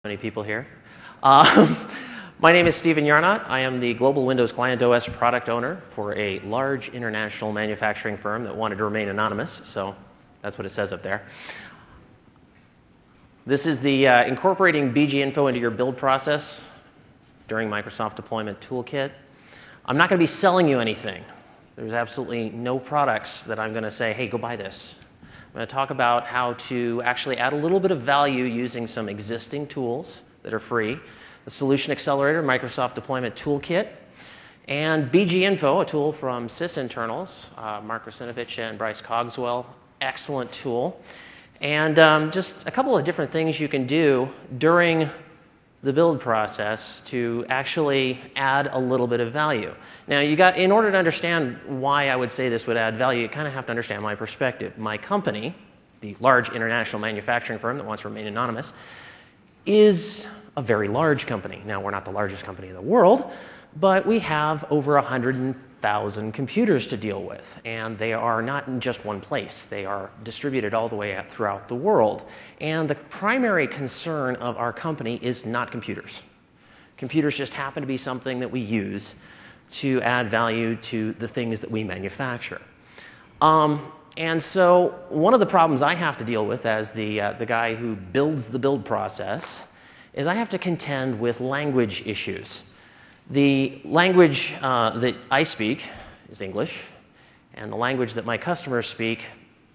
Many people here. My name is Stephen Yarnott. I am the Global Windows Client OS product owner for a large international manufacturing firm that wanted to remain anonymous, so that's what it says up there. This is the incorporating BG-info into your build process during Microsoft Deployment Toolkit. I'm not going to be selling you anything. There's absolutely no products that I'm going to say, hey, go buy this. I'm going to talk about how to actually add a little bbit of value using some existing tools that are free, the Solution Accelerator, Microsoft Deployment Toolkit, and BG-info, a tool from sysinternals, Mark Rusinovich and Bryce Cogswell, excellent tool. And just a couple of different things you can do during the build process to actually add a little bit of value. Now, in order to understand why I would say this would add value, you kind of have to understand my perspective. My company, the large international manufacturing firm that wants to remain anonymous, is a very large company. Now, we're not the largest company in the world, but we have over 100,000 computers to deal with, and they are not in just one place. They are distributed all the way out throughout the world. And the primary concern of our company is not computers. Computers just happen to be something that we use to add value to the things that we manufacture. And so one of the problems I have to deal with as the guy who builds the build process is I have to contend with language issues. The language that I speak is English, and the language that my customers speak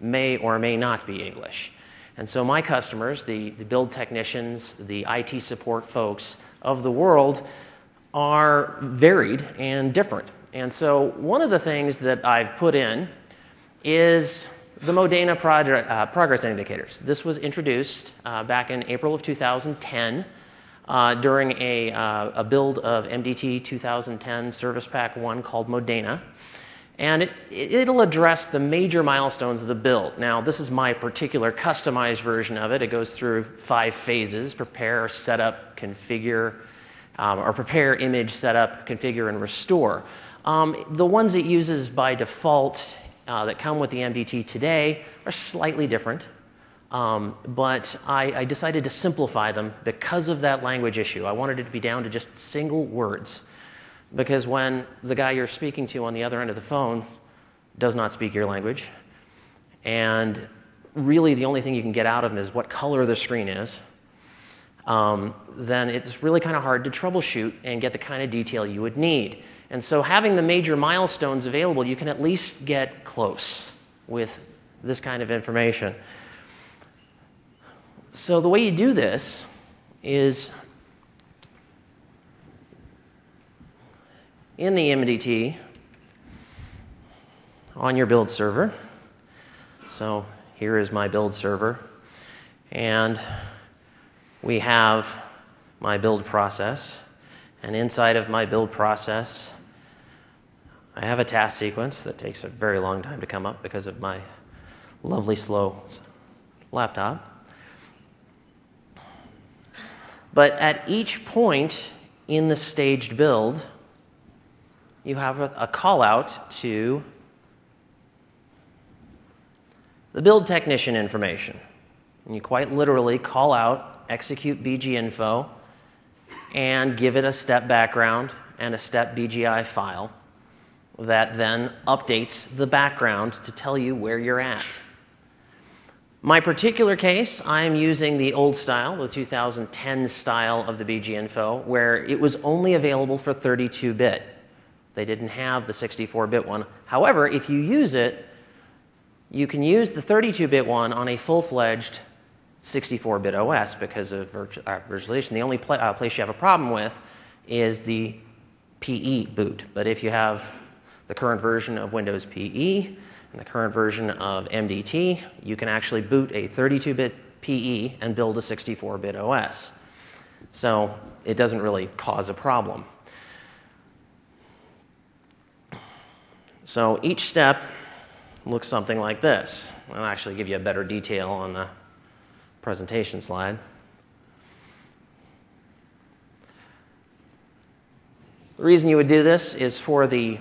may or may not be English. And so my customers, the build technicians, the IT support folks of the world are varied and different. And so one of the things that I've put in is the Modena progress indicators. This was introduced back in April of 2010 during a build of MDT 2010 Service Pack 1 called Modena. And it'll address the major milestones of the build. Now, this is my particular customized version of it. It goes through 5 phases: prepare, setup, configure, or prepare, image, setup, configure, and restore. The ones it uses by default that come with the MDT today are slightly different. But I decided to simplify them because of that language issue. I wanted it to be down to just single words. Because when the guy you're speaking to on the other end of the phone does not speak your language, and really the only thing you can get out of him is what color the screen is, then it's really kind of hard to troubleshoot and get the kind of detail you would need. And so having the major milestones available, you can at least get close with this kind of information. So the way you do this is in the MDT on your build server. So here is my build server, and we have my build process. And inside of my build process, I have a task sequence that takes a very long time to come up because of my lovely slow laptop. But at each point in the staged build, you have a call out to the build technician information. And you quite literally call out, execute BG-info, and give it a step background and a step BGI file that then updates the background to tell you where you're at. My particular case, I'm using the old style, the 2010 style of the BG-info, where it was only available for 32-bit. They didn't have the 64-bit one. However, if you use it, you can use the 32-bit one on a full-fledged 64-bit OS because of virtualization. The only place you have a problem with is the PE boot. But if you have the current version of Windows PE and the current version of MDT, you can actually boot a 32-bit PE and build a 64-bit OS. So it doesn't really cause a problem. So each step looks something like this. I'll actually give you a better detail on the presentation slide. The reason you would do this is for the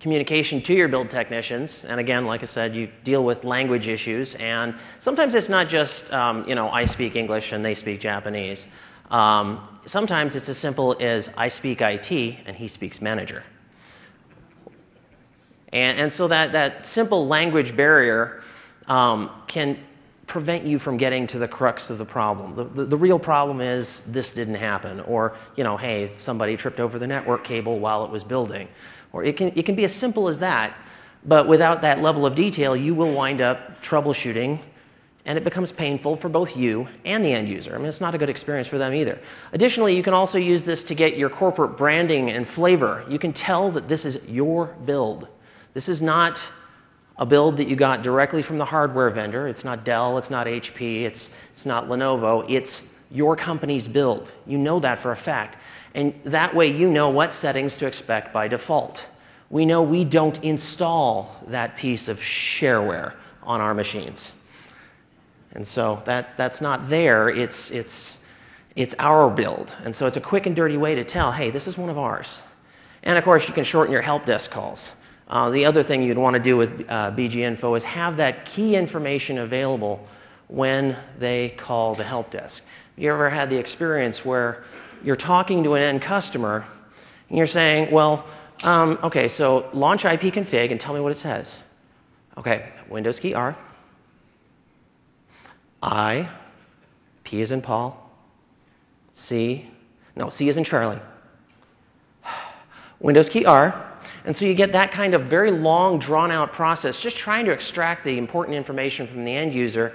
communication to your build technicians. And again, like I said, you deal with language issues. And sometimes it's not just, I speak English and they speak Japanese. Sometimes it's as simple as I speak IT and he speaks manager. And so that simple language barrier can prevent you from getting to the crux of the problem. The real problem is this didn't happen, or hey, somebody tripped over the network cable while it was building, or it can be as simple as that. But without that level of detail, you will wind up troubleshooting, and it becomes painful for both you and the end user. I mean, it's not a good experience for them either. Additionally, you can also use this to get your corporate branding and flavor. You can tell that this is your build. This is not a build that you got directly from the hardware vendor. It's not Dell, it's not HP, it's not Lenovo. It's your company's build. You know that for a fact. And that way you know what settings to expect by default. We know we don't install that piece of shareware on our machines. And so that's not there. It's our build. And so it's a quick and dirty way to tell, hey, this is one of ours. And of course, you can shorten your help desk calls. The other thing you'd want to do with BGInfo is have that key information available when they call the help desk. You ever had the experience where you're talking to an end customer and you're saying, well, okay, so launch ipconfig and tell me what it says. Okay, Windows key R, I, P as in Paul, C as in Charlie, Windows key R. And so you get that kind of very long, drawn-out process, just trying to extract the important information from the end user,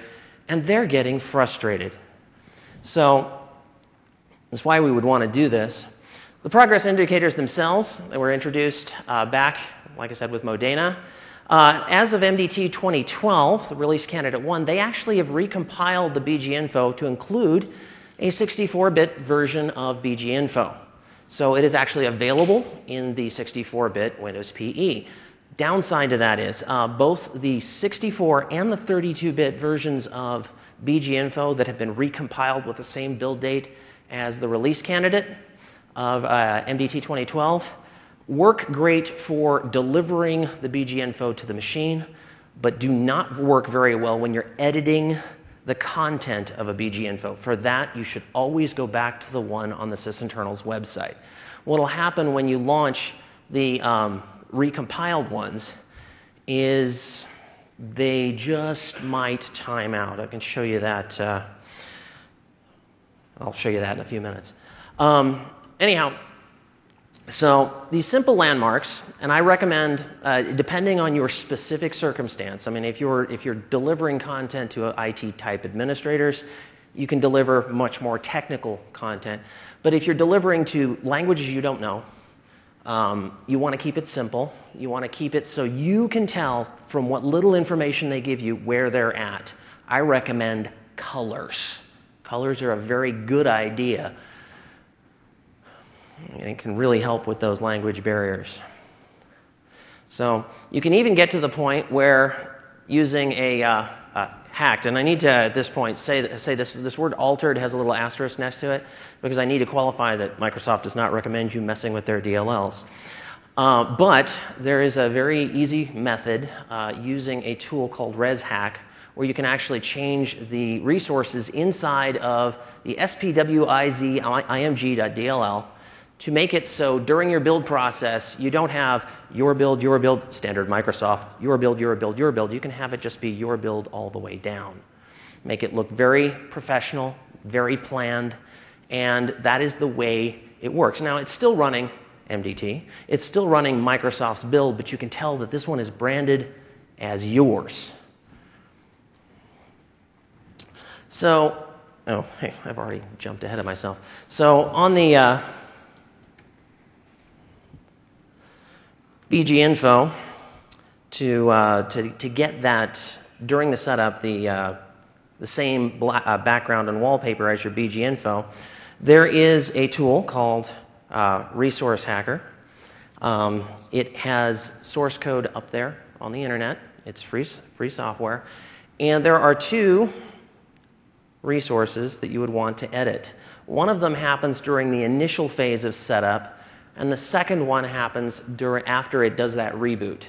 and they're getting frustrated. So that's why we would want to do this. The progress indicators themselves, they were introduced back, like I said, with Modena. As of MDT 2012, the release candidate 1, they actually have recompiled the BGInfo to include a 64-bit version of BGInfo. So it is actually available in the 64-bit Windows PE. Downside to that is both the 64 and the 32-bit versions of BGInfo that have been recompiled with the same build date as the release candidate of MDT 2012 work great for delivering the BGInfo to the machine, but do not work very well when you're editing the content of a BGInfo. For that, you should always go back to the one on the sysinternals website. What will happen when you launch the recompiled ones is they just might time out. I can show you that. I'll show you that in a few minutes. Anyhow, so these simple landmarks, and I recommend, depending on your specific circumstance, I mean, if you're delivering content to IT-type administrators, you can deliver much more technical content. But if you're delivering to languages you don't know, you want to keep it simple. You want to keep it so you can tell from what little information they give you where they're at. I recommend colors. Colors are a very good idea. And it can really help with those language barriers. So you can even get to the point where using a hacked, and I need to at this point say this word altered has a little asterisk next to it because I need to qualify that Microsoft does not recommend you messing with their DLLs. But there is a very easy method using a tool called ResHack where you can actually change the resources inside of the spwizimg.dll to make it so during your build process, you don't have your build, standard Microsoft, your build, your build, your build. You can have it just be your build all the way down. Make it look very professional, very planned, and that is the way it works. Now, it's still running MDT. It's still running Microsoft's build, but you can tell that this one is branded as yours. So, oh, hey, I've already jumped ahead of myself. So on the BGInfo, to get that during the setup, the same background and wallpaper as your BGInfo, there is a tool called Resource Hacker. It has source code up there on the internet. It's free software. And there are two resources that you would want to edit. One of them happens during the initial phase of setup, and the second one happens after it does that reboot.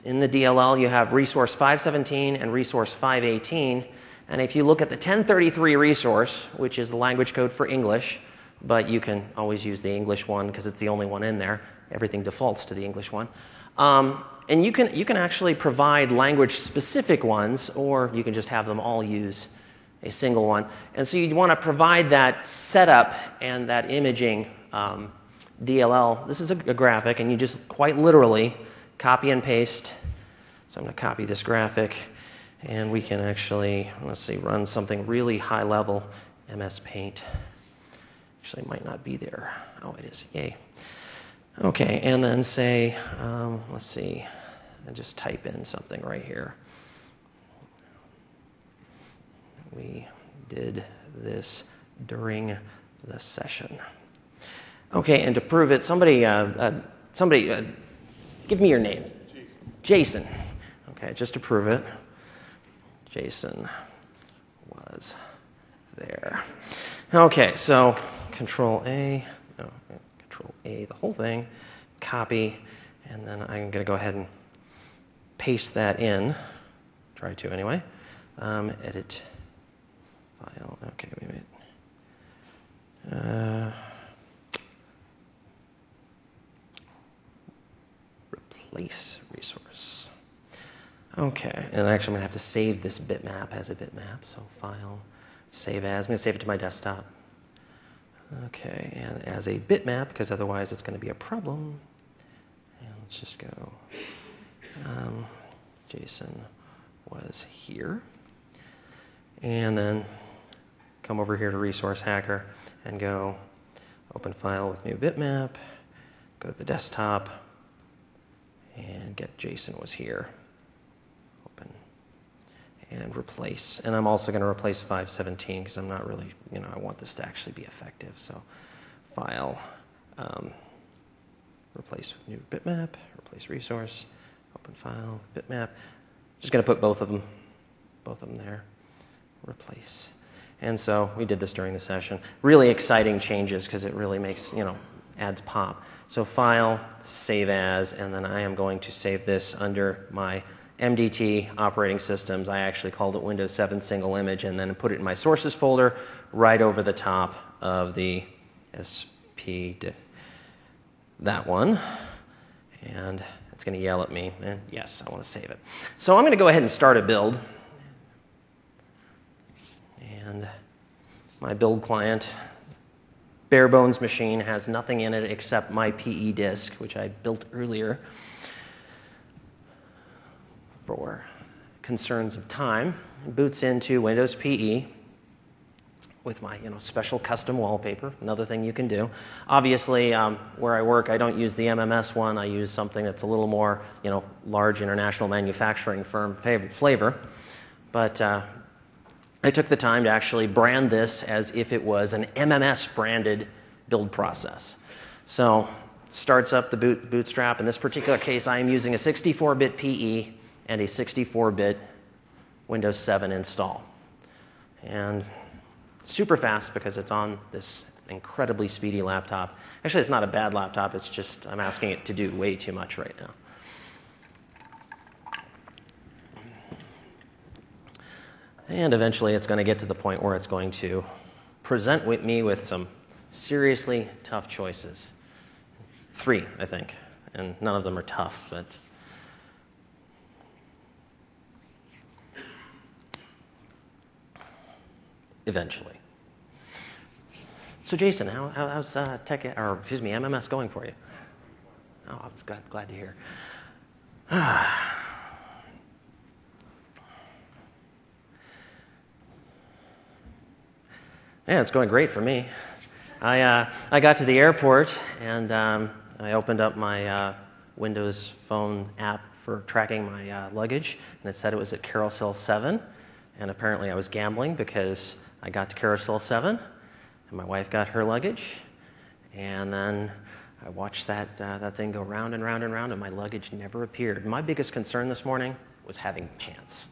In the DLL, you have resource 517 and resource 518, And if you look at the 1033 resource, which is the language code for English, but you can always use the English one because it's the only one in there. Everything defaults to the English one. And you can actually provide language-specific ones, or you can just have them all use a single one. And so you want to provide that setup and that imaging DLL. This is a graphic, and you just quite literally copy and paste. So I'm going to copy this graphic, and we can actually, let's see, run something really high level, MS Paint. Actually, it might not be there. Oh, it is. Yay. Okay, and then say, let's see, and just type in something right here. We did this during the session. Okay, and to prove it, somebody give me your name. Jason. Okay, just to prove it. Jason was there. Okay, so Control A, the whole thing, copy, and then I'm going to go ahead and paste that in. Try to anyway. Edit file. Okay, wait a minute. Replace resource. Okay, and actually I'm going to have to save this bitmap as a bitmap. So File, Save As. I'm going to save it to my desktop. Okay, and as a bitmap, because otherwise it's going to be a problem. And let's just go. Jason was here. And then come over here to Resource Hacker and go Open File with New Bitmap. Go to the desktop and get Jason was here. Open and replace. And I'm also going to replace 517 because I'm not really, I want this to actually be effective. So File, replace with New Bitmap, replace resource, Open File, Bitmap. Just going to put both of them there. Replace. And so we did this during the session. Really exciting changes because it really makes, adds pop. So File, Save As, and then I am going to save this under my MDT operating systems. I actually called it Windows 7 single image and then put it in my sources folder right over the top of the SP, that one. And it's going to yell at me, and yes, I want to save it. So I'm going to go ahead and start a build. And my build client, bare bones machine, has nothing in it except my PE disk, which I built earlier for concerns of time. It boots into Windows PE with my special custom wallpaper, another thing you can do. Obviously, where I work, I don't use the MMS one. I use something that's a little more, large international manufacturing firm flavor. But I took the time to actually brand this as if it was an MMS-branded build process. So it starts up the bootstrap. In this particular case, I am using a 64-bit PE and a 64-bit Windows 7 install. And super fast because it's on this incredibly speedy laptop. Actually, it's not a bad laptop. It's just I'm asking it to do way too much right now. And eventually it's going to get to the point where it's going to present me with some seriously tough choices. 3, I think. And none of them are tough, but eventually. So Jason, how's MMS going for you? Oh, I was glad to hear. Yeah, it's going great for me. I got to the airport and I opened up my Windows Phone app for tracking my luggage, and it said it was at Carousel 7. And apparently I was gambling because I got to Carousel 7, and my wife got her luggage, and then I watched that thing go round and round and round, and my luggage never appeared. My biggest concern this morning was having pants.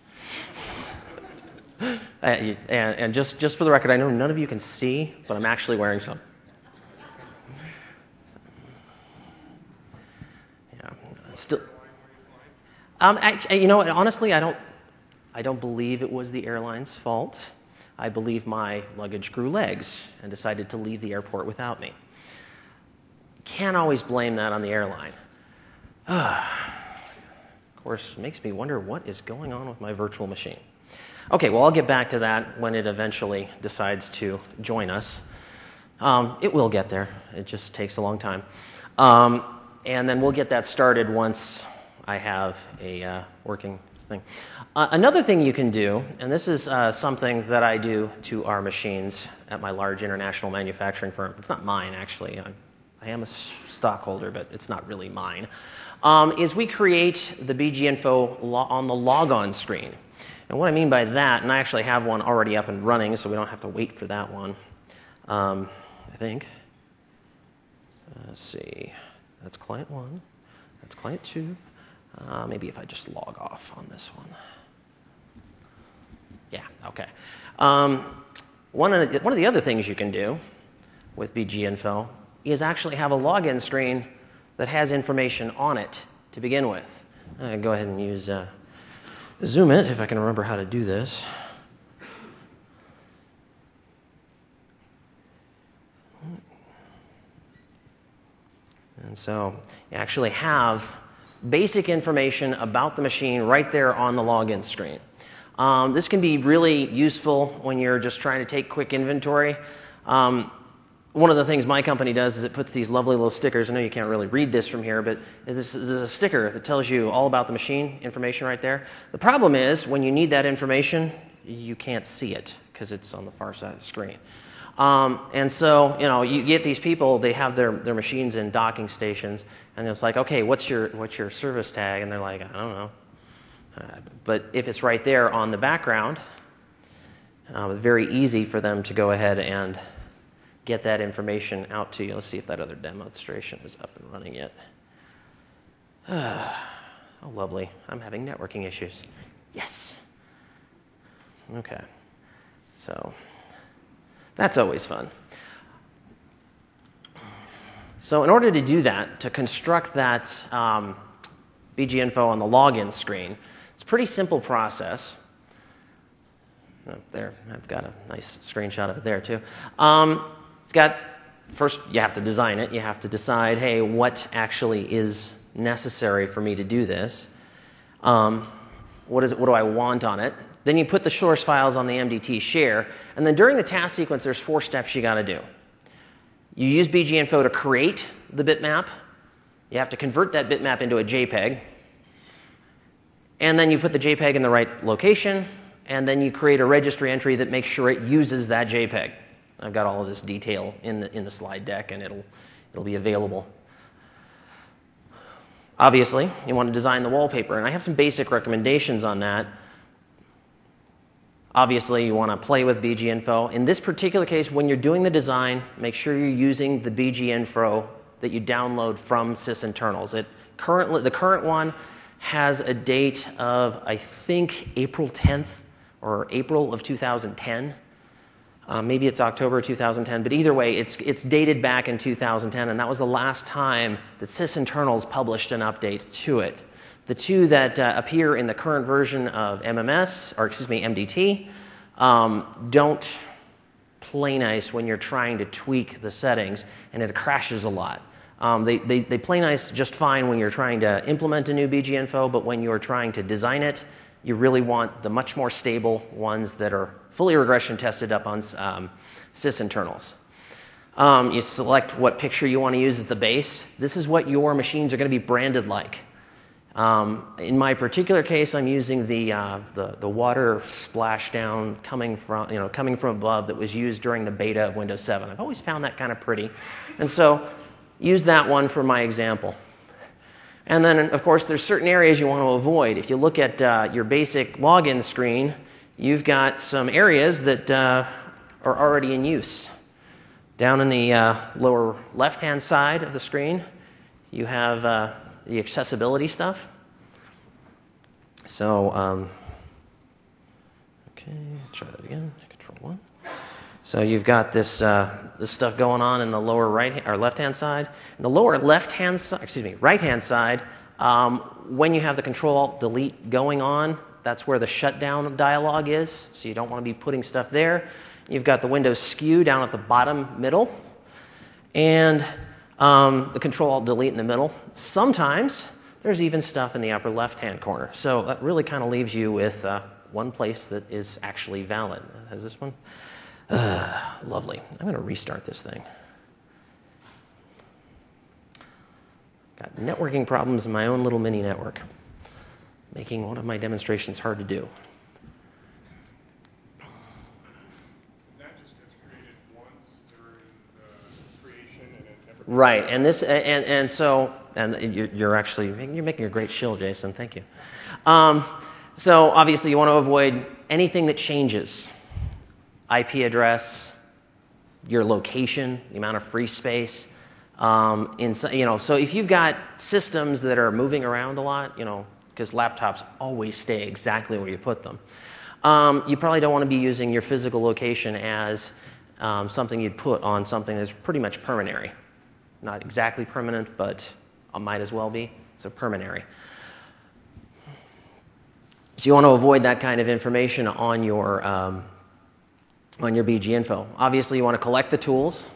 And just for the record, I know none of you can see, but I'm actually wearing some. Yeah, still. Honestly, I don't I don't believe it was the airline's fault. I believe my luggage grew legs and decided to leave the airport without me. Can't always blame that on the airline. Of course, makes me wonder what is going on with my virtual machine. Okay, well, I'll get back to that when it eventually decides to join us. It will get there. It just takes a long time. And then we'll get that started once I have a working thing. Another thing you can do, and this is something that I do to our machines at my large international manufacturing firm. It's not mine, actually. I am a stockholder, but it's not really mine, is we create the BG info on the logon screen. And what I mean by that, and I actually have one already up and running, so we don't have to wait for that one, I think. Let's see. That's client 1. That's client 2. Maybe if I just log off on this one. Yeah, okay. One of the other things you can do with BG Info is actually have a login screen that has information on it to begin with. I can go ahead and use Zoom it if I can remember how to do this. And so you actually have basic information about the machine right there on the login screen. This can be really useful when you're just trying to take quick inventory. One of the things my company does is it puts these lovely little stickers. I know you can't really read this from here, but there's a sticker that tells you all about the machine information right there. The problem is when you need that information, you can't see it because it's on the far side of the screen. And so, you get these people, they have their machines in docking stations, and it's like, okay, what's your service tag? And they're like, I don't know. But if it's right there on the background, it's very easy for them to go ahead and get that information out to you. Let's see if that other demonstration is up and running yet. Oh, lovely. I'm having networking issues. Yes. Okay. So that's always fun. So in order to do that, to construct that BG info on the login screen, it's a pretty simple process. Oh, there, I've got a nice screenshot of it there too. First you have to design it. You have to decide, hey, what actually is necessary for me to do this? What do I want on it? Then you put the source files on the MDT share, and then during the task sequence, there's 4 steps you got to do. You use BG info to create the bitmap. You have to convert that bitmap into a JPEG, and then you put the JPEG in the right location, and then you create a registry entry that makes sure it uses that JPEG. I've got all of this detail in the slide deck, and it'll be available. Obviously, you want to design the wallpaper, and I have some basic recommendations on that. Obviously, you want to play with BG info. In this particular case, when you're doing the design, make sure you're using the BG info that you download from sysinternals. The current one has a date of, I think, April 10th or April of 2010. Maybe it's October 2010, but either way, it's dated back in 2010, and that was the last time that sysinternals published an update to it. The two that appear in the current version of MDT, don't play nice when you're trying to tweak the settings, and it crashes a lot. They play nice just fine when you're trying to implement a new BG info, but when you're trying to design it, you really want the much more stable ones that are fully regression tested up on sysinternals. You select what picture you want to use as the base. This is what your machines are going to be branded like. In my particular case, I'm using the water splashdown coming from above that was used during the beta of Windows 7. I've always found that kind of pretty, and so use that one for my example. And then, of course, there's certain areas you want to avoid. If you look at your basic login screen, you've got some areas that are already in use. Down in the lower left-hand side of the screen, you have the accessibility stuff. So, okay, try that again. Control 1. So you've got this stuff going on in the lower right or left-hand side. In the lower right-hand side, when you have the Control-Alt-Delete going on, That's where the shutdown dialog is, so you don't want to be putting stuff there. You've got the Windows SKU down at the bottom middle, and the Control-Alt-Delete in the middle. Sometimes there's even stuff in the upper left-hand corner. So that really kind of leaves you with one place that is actually valid. Has this one? Lovely. I'm going to restart this thing. Got networking problems in my own little mini network, making one of my demonstrations hard to do. That just gets created once during the creation and it never. Right, and this you're making a great shill, Jason. Thank you. So obviously you want to avoid anything that changes. IP address, your location, the amount of free space. So if you've got systems that are moving around a lot, because laptops always stay exactly where you put them, you probably don't want to be using your physical location as something you'd put on something that's pretty much permanent. Not exactly permanent, but might as well be. So permanent. So you want to avoid that kind of information on your BG info. Obviously, you want to collect the tools.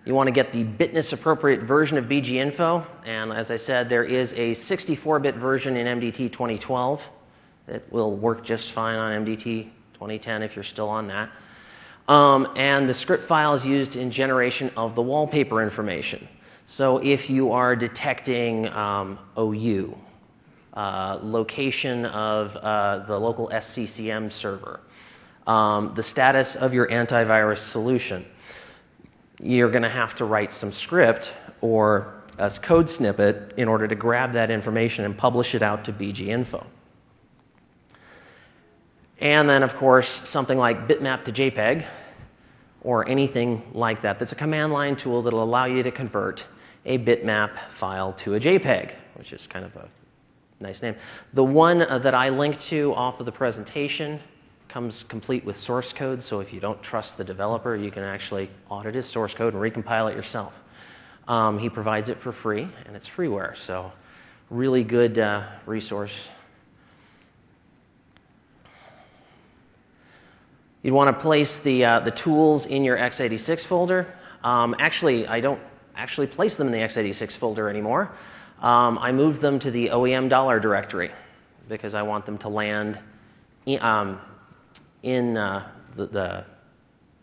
You want to get the bitness appropriate version of BG info. And as I said, there is a 64-bit version in MDT 2012 that will work just fine on MDT 2010 if you're still on that. And the script file is used in generation of the wallpaper information. So if you are detecting OU, location of the local SCCM server, the status of your antivirus solution, you're going to have to write some script or a code snippet in order to grab that information and publish it out to BG info. And then, of course, something like bitmap to JPEG or anything like that. That's a command line tool that will allow you to convert a bitmap file to a JPEG, which is kind of a nice name. The one that I linked to off of the presentation comes complete with source code, so if you don't trust the developer, you can actually audit his source code and recompile it yourself. He provides it for free, and it's freeware, so really good resource. You'd want to place the tools in your x86 folder. Actually, I don't actually place them in the x86 folder anymore. I moved them to the OEM $ directory because I want them to land in the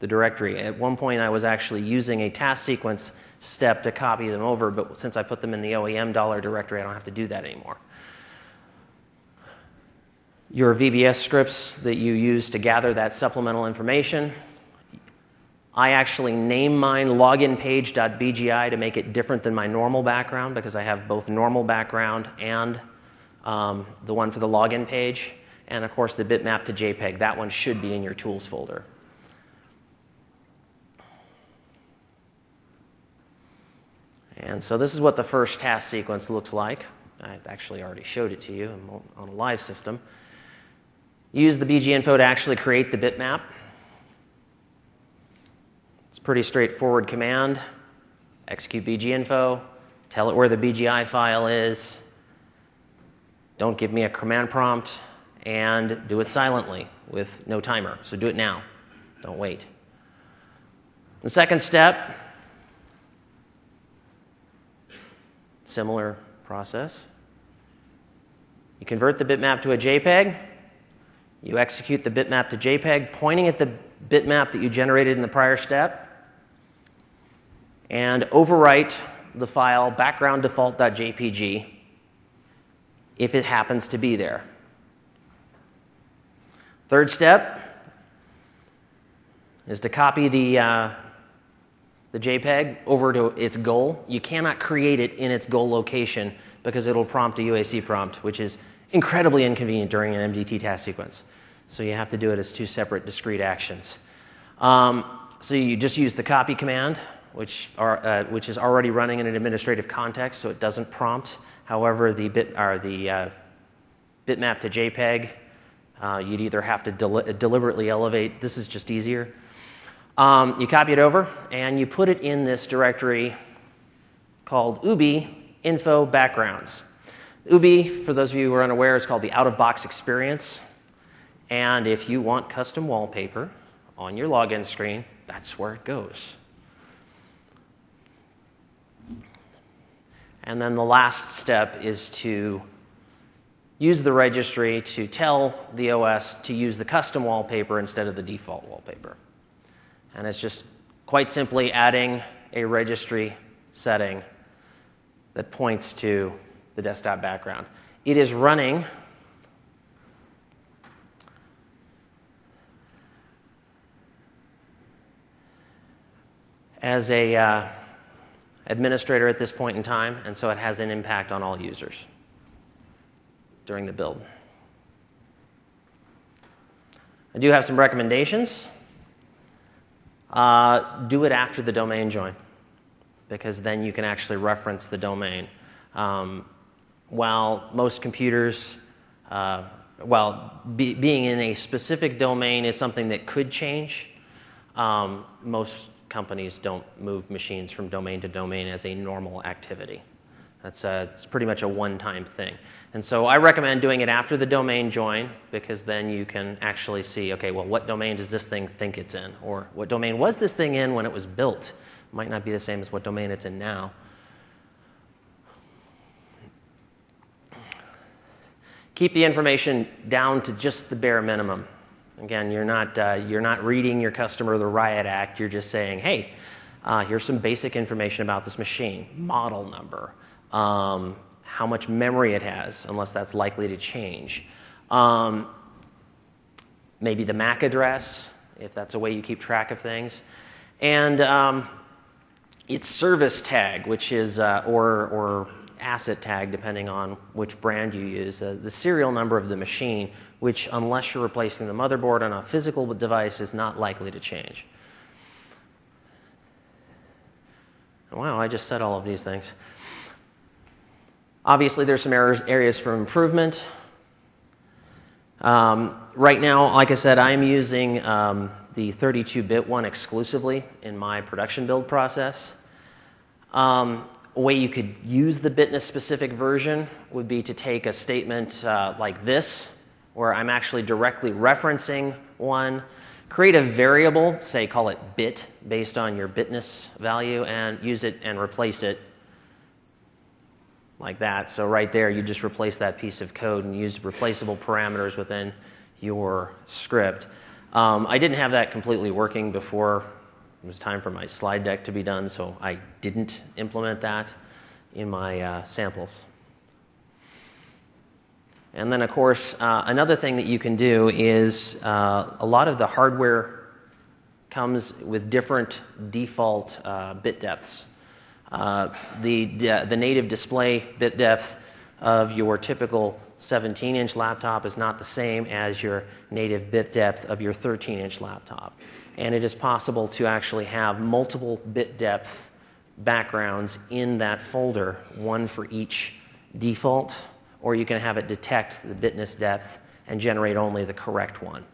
directory. At one point, I was actually using a task sequence step to copy them over, but since I put them in the OEM $ directory, I don't have to do that anymore. Your VBS scripts that you use to gather that supplemental information. I actually name mine loginpage.bgi to make it different than my normal background because I have both normal background and the one for the login page. And of course, the bitmap to JPEG. That one should be in your tools folder. And so this is what the first task sequence looks like. I actually already showed it to you on a live system. Use the BG info to actually create the bitmap. It's a pretty straightforward command. Execute BG info, tell it where the BGI file is, don't give me a command prompt, and do it silently with no timer. So do it now. Don't wait. The second step, similar process. You convert the bitmap to a JPEG. You execute the bitmap to JPEG, pointing at the bitmap that you generated in the prior step, and overwrite the file background default.jpg if it happens to be there. Third step is to copy the JPEG over to its goal. You cannot create it in its goal location because it'll prompt a UAC prompt, which is incredibly inconvenient during an MDT task sequence. So you have to do it as two separate discrete actions. So you just use the copy command, which is already running in an administrative context, so it doesn't prompt. However, the bitmap to JPEG, you'd either have to deliberately elevate. This is just easier. You copy it over, and you put it in this directory called ubi info backgrounds. Ubi, for those of you who are unaware, is called the out-of-box experience. And if you want custom wallpaper on your login screen, that's where it goes. And then the last step is to use the registry to tell the OS to use the custom wallpaper instead of the default wallpaper. And it's just quite simply adding a registry setting that points to the desktop background. It is running as a administrator at this point in time, and so it has an impact on all users during the build. I do have some recommendations. Do it after the domain join, because then you can actually reference the domain. While most computers, being in a specific domain is something that could change, most companies don't move machines from domain to domain as a normal activity. It's pretty much a one-time thing. And so I recommend doing it after the domain join, because then you can actually see, okay, well, what domain does this thing think it's in? Or what domain was this thing in when it was built? It might not be the same as what domain it's in now. Keep the information down to just the bare minimum. Again, you're not reading your customer the riot act. You're just saying, hey, here's some basic information about this machine. Model number. How much memory it has, unless that's likely to change. Maybe the MAC address, if that's a way you keep track of things. And its service tag, which is, or asset tag, depending on which brand you use, the serial number of the machine, which, unless you're replacing the motherboard on a physical device, is not likely to change. Wow, I just said all of these things. Obviously, there's some areas for improvement. Right now, like I said, I'm using the 32-bit one exclusively in my production build process. A way you could use the bitness-specific version would be to take a statement like this, where I'm actually directly referencing one, create a variable, say call it bit, based on your bitness value, and use it and replace it like that. So right there, you just replace that piece of code and use replaceable parameters within your script. I didn't have that completely working before it was time for my slide deck to be done, so I didn't implement that in my samples. And then, of course, another thing that you can do is a lot of the hardware comes with different default bit depths. The native display bit depth of your typical 17-inch laptop is not the same as your native bit depth of your 13-inch laptop. And it is possible to actually have multiple bit depth backgrounds in that folder, one for each default, or you can have it detect the bitness depth and generate only the correct one.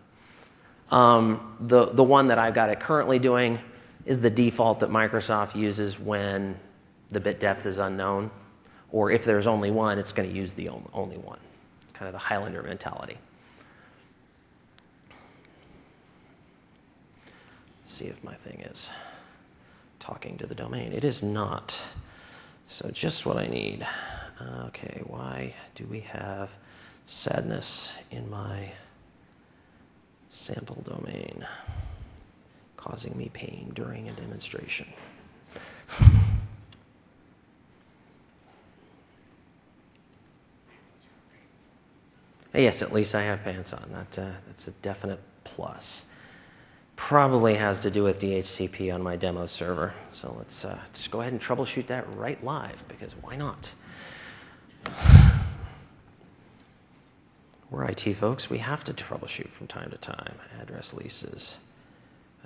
The one that I've got it currently doing is the default that Microsoft uses when the bit depth is unknown, or if there's only one, it's going to use the only one. Kind of the Highlander mentality. Let's see if my thing is talking to the domain. It is not. So just what I need. Okay, why do we have sadness in my sample domain causing me pain during a demonstration? Yes, at least I have pants on. That's a definite plus. Probably has to do with DHCP on my demo server. So let's just go ahead and troubleshoot that right live, because why not? We're IT folks. We have to troubleshoot from time to time. Address leases.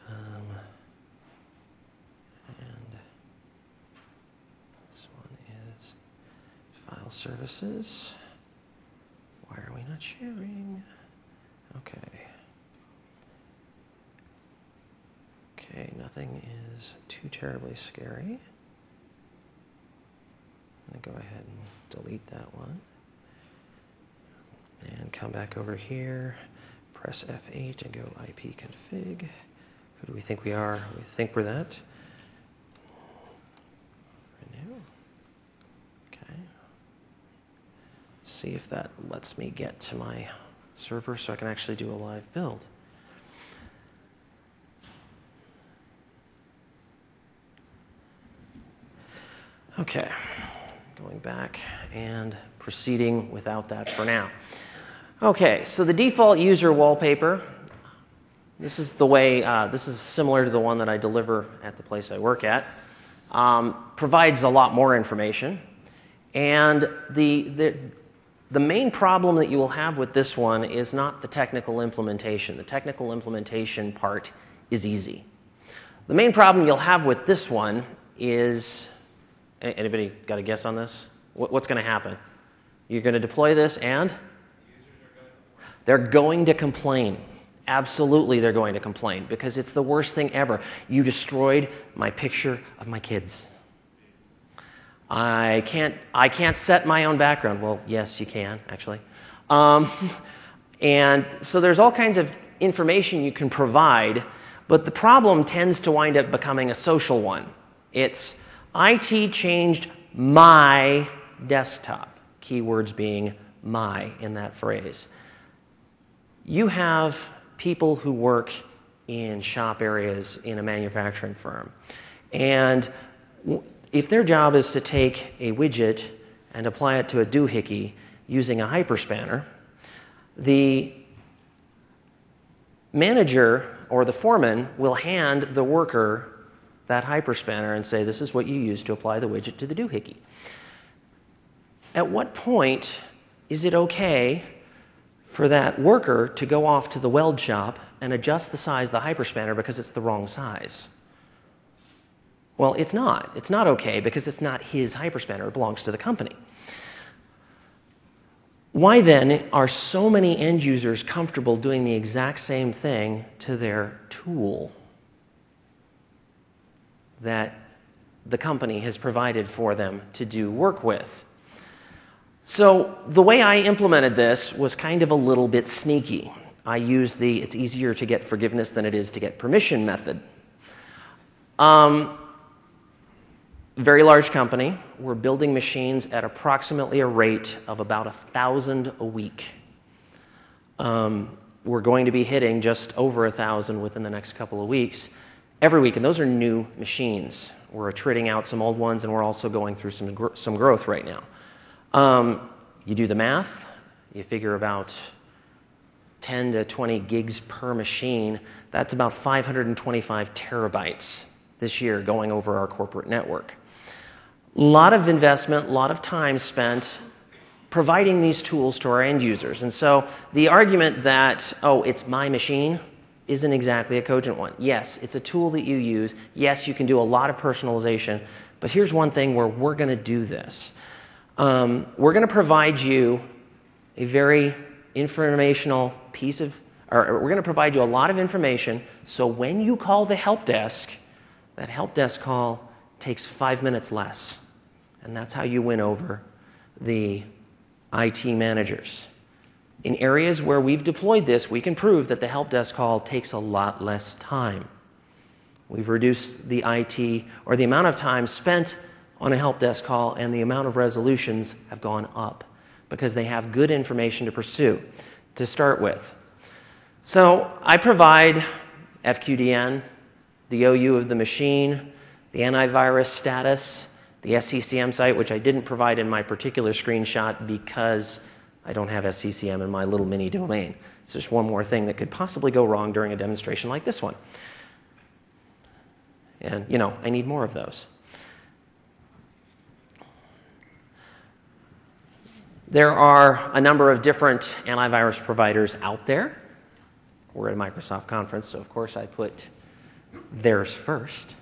And this one is file services. Why are we not sharing? Okay. Okay, nothing is too terribly scary. I'm going to go ahead and delete that one. And come back over here, press F8 and go ipconfig. Who do we think we are? We think we're that. Renew. Okay. See if that lets me get to my server so I can actually do a live build. Okay, going back and proceeding without that for now. Okay, so the default user wallpaper, this is the way, this is similar to the one that I deliver at the place I work at, provides a lot more information. And the main problem that you will have with this one is not the technical implementation. The technical implementation part is easy. The main problem you'll have with this one is, anybody got a guess on this? What's going to happen? You're going to deploy this and they're going to complain. Absolutely they're going to complain because it's the worst thing ever. You destroyed my picture of my kids. I can't set my own background. Well, yes, you can, actually. And so there's all kinds of information you can provide, but the problem tends to wind up becoming a social one. It's IT changed my desktop, keywords being my in that phrase. You have people who work in shop areas in a manufacturing firm, and if their job is to take a widget and apply it to a doohickey using a hyperspanner, the manager or the foreman will hand the worker that hyperspanner and say, this is what you use to apply the widget to the doohickey. At what point is it okay for that worker to go off to the weld shop and adjust the size of the hyperspanner because it's the wrong size? Well, it's not. It's not okay because it's not his hyperspanner. It belongs to the company. Why then are so many end users comfortable doing the exact same thing to their tool that the company has provided for them to do work with? So the way I implemented this was kind of a little bit sneaky. I used the it's easier to get forgiveness than it is to get permission method. Very large company. We're building machines at approximately a rate of about 1,000 a week. We're going to be hitting just over 1,000 within the next couple of weeks, every week, and those are new machines. We're attriting out some old ones, and we're also going through some growth right now. You do the math, you figure about 10 to 20 gigs per machine. That's about 525 terabytes this year going over our corporate network. A lot of investment, a lot of time spent providing these tools to our end users. And so the argument that, oh, it's my machine, isn't exactly a cogent one. Yes, it's a tool that you use. Yes, you can do a lot of personalization. But here's one thing where we're going to do this. We're going to provide you a very informational piece of, or we're going to provide you a lot of information, so when you call the help desk, that help desk call takes 5 minutes less. And that's how you win over the IT managers. In areas where we've deployed this, we can prove that the help desk call takes a lot less time. We've reduced the IT, or the amount of time spent on a help desk call, and the amount of resolutions have gone up because they have good information to pursue to start with. So I provide FQDN, the OU of the machine, the antivirus status, the SCCM site, which I didn't provide in my particular screenshot because I don't have SCCM in my little mini domain. It's just one more thing that could possibly go wrong during a demonstration like this one. And, you know, I need more of those. There are a number of different antivirus providers out there. We're at a Microsoft conference, so of course I put theirs first.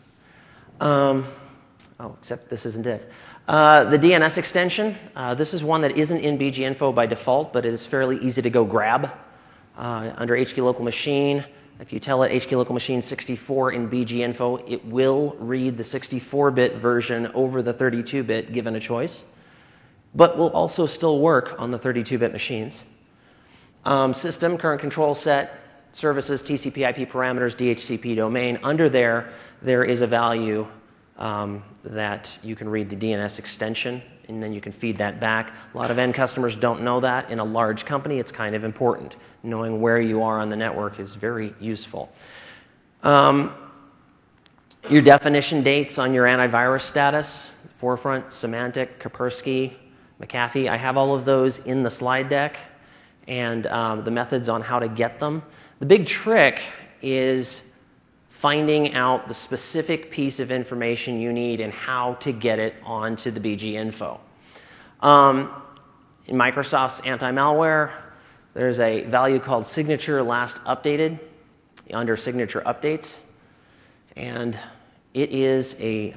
Except this isn't it. The DNS extension, this is one that isn't in BGInfo by default, but it is fairly easy to go grab under HK Local Machine. If you tell it HK Local Machine 64 in BGInfo, it will read the 64-bit version over the 32-bit given a choice, but will also still work on the 32-bit machines. System, current control set, services, TCP IP parameters, DHCP domain. Under there is a value that you can read the DNS extension, and then you can feed that back. A lot of end customers don't know that. In a large company, it's kind of important. Knowing where you are on the network is very useful. Your definition dates on your antivirus status, Forefront, Symantec, Kaspersky, McAfee. I have all of those in the slide deck, and the methods on how to get them. The big trick is finding out the specific piece of information you need and how to get it onto the BG info. In Microsoft's anti-malware, there's a value called signature last updated under signature updates, and it is a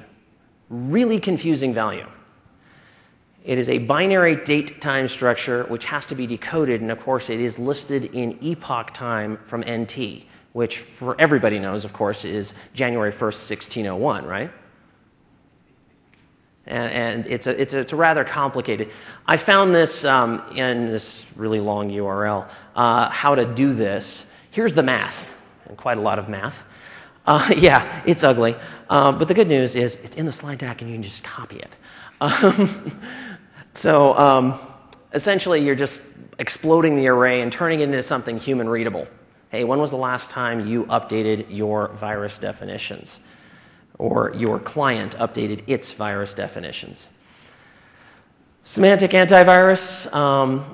really confusing value. It is a binary date time structure which has to be decoded, and of course it is listed in epoch time from NT, which for everybody knows, of course, is January 1st, 1601, right? And it's a rather complicated. I found this in this really long URL, how to do this. Here's the math, and quite a lot of math. Yeah, it's ugly. But the good news is it's in the slide deck and you can just copy it. Essentially, you're just exploding the array and turning it into something human readable. Hey, when was the last time you updated your virus definitions? Or your client updated its virus definitions? Symantec antivirus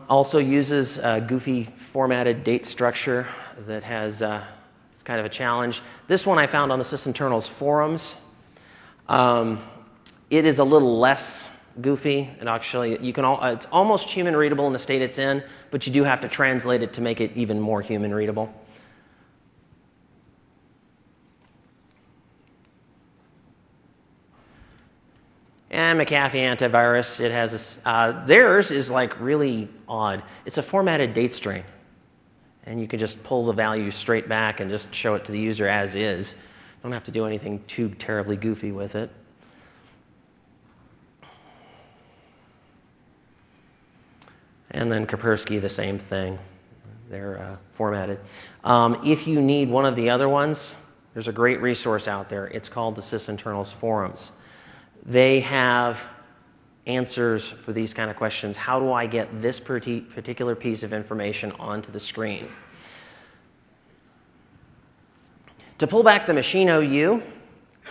also uses a goofy formatted date structure that has kind of a challenge. This one I found on the sysinternals forums. It is a little less goofy, and actually it's almost human readable in the state it's in, but you do have to translate it to make it even more human readable. And McAfee antivirus, it has theirs is like really odd. It's a formatted date string, and you can just pull the value straight back and just show it to the user as is. Don't have to do anything too terribly goofy with it. And then Kaspersky, the same thing. They're formatted. If you need one of the other ones, there's a great resource out there. It's called the sysinternals forums. They have answers for these kind of questions. How do I get this particular piece of information onto the screen? To pull back the machine OU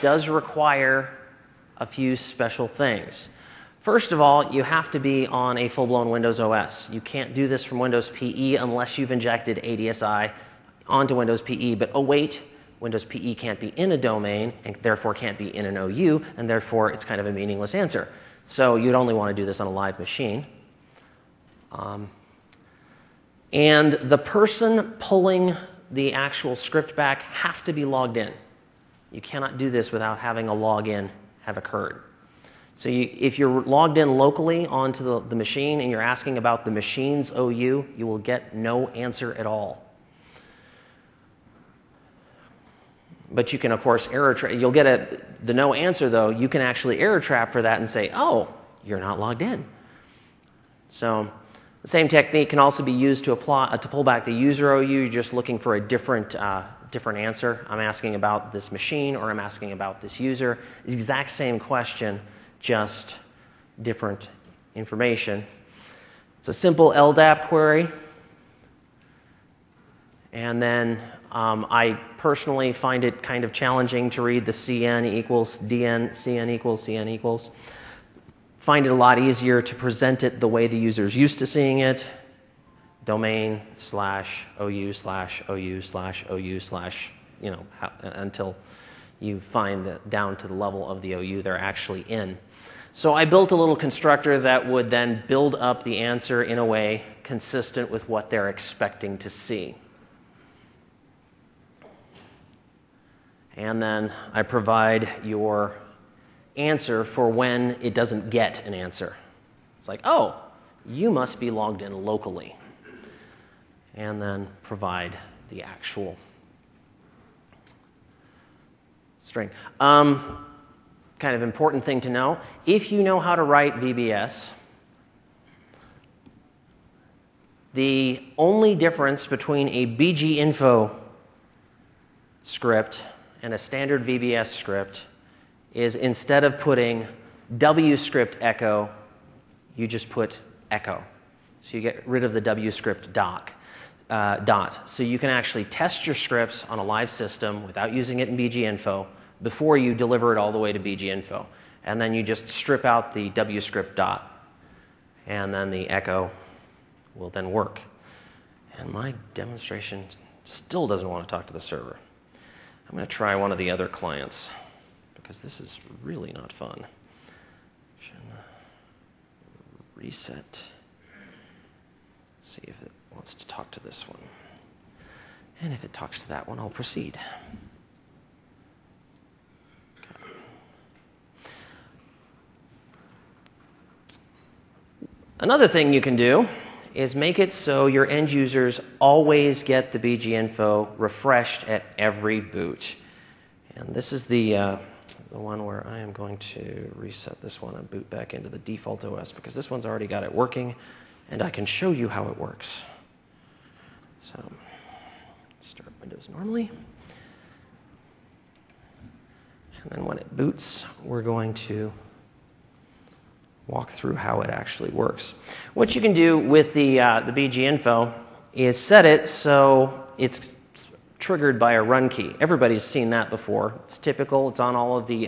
does require a few special things. First of all, you have to be on a full-blown Windows OS. You can't do this from Windows PE unless you've injected ADSI onto Windows PE. But oh wait, Windows PE can't be in a domain and therefore can't be in an OU, and therefore it's kind of a meaningless answer. So you'd only want to do this on a live machine. And the person pulling the actual script back has to be logged in. You cannot do this without having a login have occurred. So if you're logged in locally onto the machine and you're asking about the machine's OU, you will get no answer at all. But you can, of course, error trap. You'll get the no answer, though. You can actually error trap for that and say, oh, you're not logged in. So the same technique can also be used to pull back the user OU. You're just looking for a different answer. I'm asking about this machine, or I'm asking about this user. The exact same question, just different information. It's a simple LDAP query. And then I personally find it kind of challenging to read the CN equals DN, CN equals, CN equals. Find it a lot easier to present it the way the user's used to seeing it. Domain /OU/OU/OU/ until you find that down to the level of the OU they're actually in. So I built a little constructor that would then build up the answer in a way consistent with what they're expecting to see. And then I provide your answer for when it doesn't get an answer. It's like, oh, you must be logged in locally. And then provide the actual string. Kind of important thing to know. If you know how to write VBS, The only difference between a BGInfo script and a standard VBS script is instead of putting WScript echo, you just put echo. So you get rid of the WScript dot. So you can actually test your scripts on a live system without using it in BGInfo before you deliver it all the way to BGInfo. And then you just strip out the WScript dot. And then the echo will then work. And my demonstration still doesn't want to talk to the server. I'm going to try one of the other clients because this is really not fun. Reset. Let's see if it wants to talk to this one. And if it talks to that one, I'll proceed. Okay. Another thing you can do is make it so your end users always get the BGInfo refreshed at every boot. And this is the one where I am going to reset this one and boot back into the default OS because this one's already got it working and I can show you how it works. So, start Windows normally. And then when it boots, we're going to walk through how it actually works. What you can do with the BGInfo is set it so it's triggered by a run key. Everybody's seen that before. It's typical. It's on all of the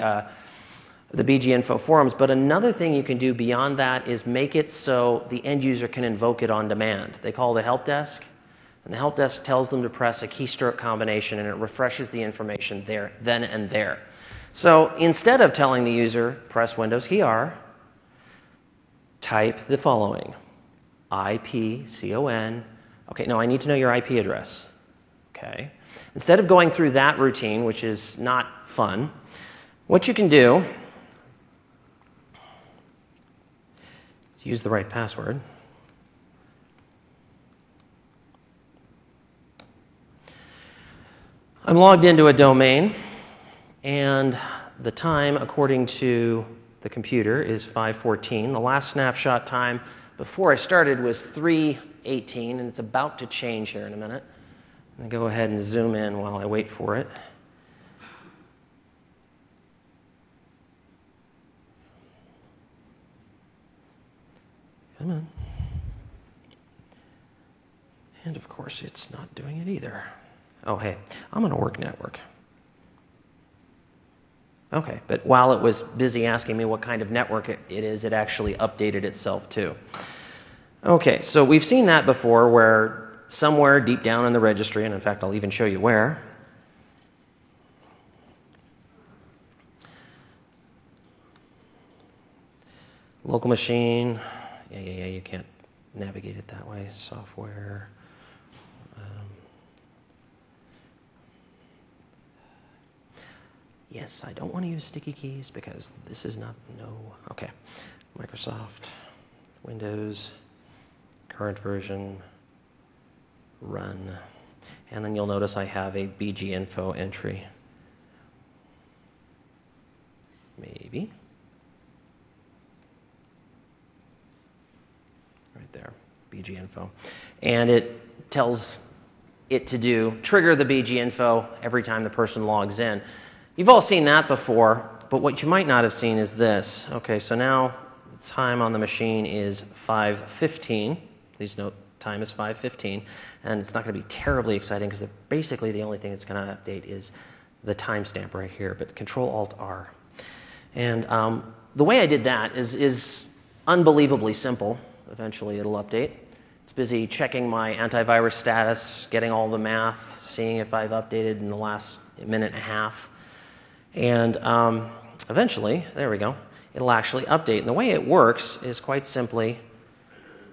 BGInfo forums. But another thing you can do beyond that is make it so the end user can invoke it on demand. They call the help desk, and the help desk tells them to press a keystroke combination, and it refreshes the information there, then and there. So instead of telling the user, press Windows key R, type the following, IPCON. Okay, no, I need to know your IP address. Okay. Instead of going through that routine, which is not fun, what you can do is use the right password. I'm logged into a domain, and the time, according to the computer, is 5:14. The last snapshot time before I started was 3:18, and it's about to change here in a minute. I'm going to go ahead and zoom in while I wait for it. Come on. And of course, it's not doing it either. Oh, hey, I'm on a work network. Okay, but while it was busy asking me what kind of network it is, it actually updated itself too. Okay, so we've seen that before where somewhere deep down in the registry, and in fact I'll even show you where, local machine, yeah, you can't navigate it that way, software. Yes, I don't want to use sticky keys because this is not, okay. Microsoft, Windows, current version, run. And then you'll notice I have a BGInfo entry. Maybe. Right there, BGInfo. And it tells it to trigger the BGInfo every time the person logs in. You've all seen that before, but what you might not have seen is this. Okay, so now the time on the machine is 5:15. Please note, time is 5:15, and it's not going to be terribly exciting because basically the only thing it's going to update is the timestamp right here, but Control-Alt-R. And the way I did that is unbelievably simple. Eventually it'll update. It's busy checking my antivirus status, getting all the math, seeing if I've updated in the last minute and a half. And eventually, there we go, it'll actually update. And the way it works is quite simply,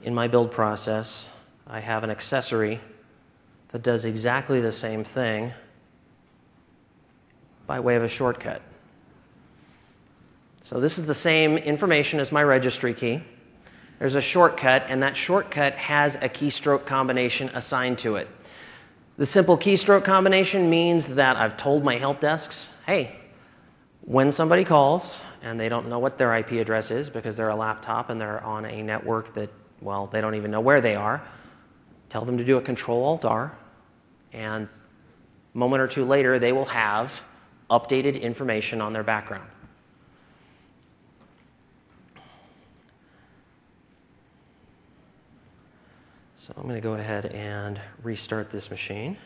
in my build process, I have an accessory that does exactly the same thing by way of a shortcut. So this is the same information as my registry key. There's a shortcut, and that shortcut has a keystroke combination assigned to it. The simple keystroke combination means that I've told my help desks, hey, when somebody calls and they don't know what their IP address is because they're a laptop and they're on a network that, well, they don't even know where they are, tell them to do a Control-Alt-R, and a moment or two later, they will have updated information on their background. So I'm going to go ahead and restart this machine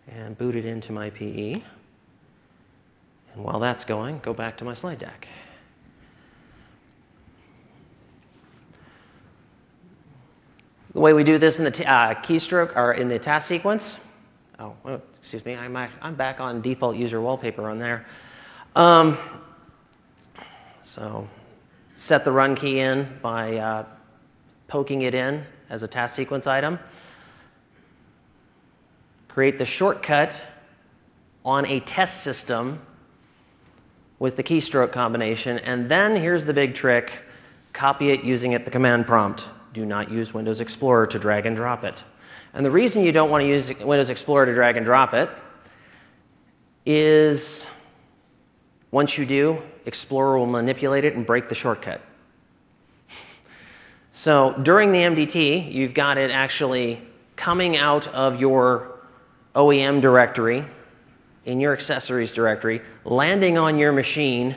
and boot it into my PE. And while that's going, go back to my slide deck. The way we do this in the keystroke or in the task sequence. Oh, excuse me. I'm back on default user wallpaper on there. So set the run key in by poking it in as a task sequence item. Create the shortcut on a test system with the keystroke combination, and then here's the big trick: copy it using the command prompt. Do not use Windows Explorer to drag and drop it. And the reason you don't want to use Windows Explorer to drag and drop it is once you do, Explorer will manipulate it and break the shortcut. So during the MDT, you've got it actually coming out of your OEM directory in your accessories directory, landing on your machine,